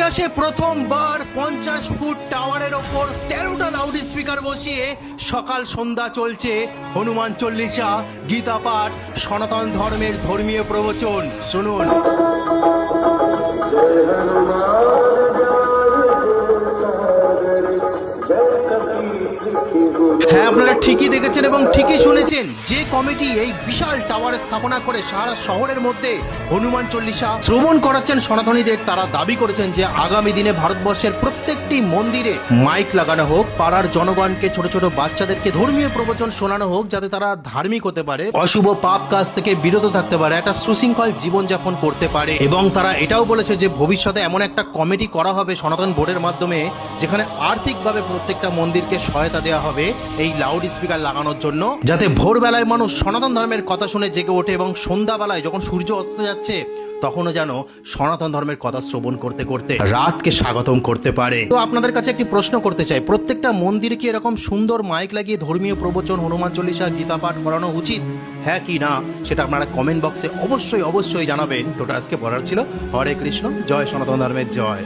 ইতিহাসে প্রথমবার 50 ফুট টাওয়ারের ওপর 13টা লাউড স্পিকার বসিয়ে সকাল সন্ধ্যা চলছে হনুমান চল্লিশা, গীতা পাঠ, সনাতন ধর্মের ধর্মীয় প্রবচন। শুনুন। হ্যাঁ, আপনারা ঠিকই দেখেছেন এবং ঠিকই শুনেছেন, যে কমিটি এই বিশাল টাওয়ার স্থাপনা করে সারা শহরের মধ্যে হনুমান চল্লিশা শ্রবণ করাচ্ছেন সনাতনীদের, তারা দাবি করেছেন যে আগামী দিনে ভারতবর্ষের প্রত্যেকটি মন্দিরে মাইক লাগানো হোক, পাড়ার জনগণকে, ছোট ছোট বাচ্চাদেরকে ধর্মীয় প্রবচন শোনানো হোক, যাতে তারা ধার্মিক হতে পারে, অশুভ পাপ কাজ থেকে বিরত থাকতে পারে, একটা সুশৃঙ্খল জীবনযাপন করতে পারে। এবং তারা এটাও বলেছে যে ভবিষ্যতে এমন একটা কমিটি করা হবে সনাতন বোর্ডের মাধ্যমে, যেখানে আর্থিকভাবে প্রত্যেকটা মন্দিরকে সহায়তা দেওয়া হবে এই লাউড স্পিকার লাগানোর জন্য, যাতে ভোরবেলায় মানুষ সনাতন ধর্মের কথা শুনে জেগে ওঠে এবং সন্ধ্যাবেলায় যখন সূর্য অস্ত যাচ্ছে তখনও যেন সনাতন ধর্মের কথা শ্রবণ করতে করতে রাতকে স্বাগতম করতে পারে। তো আপনাদের কাছে একটি প্রশ্ন করতে চাই, প্রত্যেকটা মন্দিরে কি এরকম সুন্দর মাইক লাগিয়ে ধর্মীয় প্রবচন, হনুমান চল্লিশা, গীতা পাঠ করানো উচিত? হ্যাঁ কি না সেটা আপনারা কমেন্ট বক্সে অবশ্যই জানাবেন। তো আজকে বলার ছিল। হরে কৃষ্ণ, জয় সনাতন ধর্মের জয়।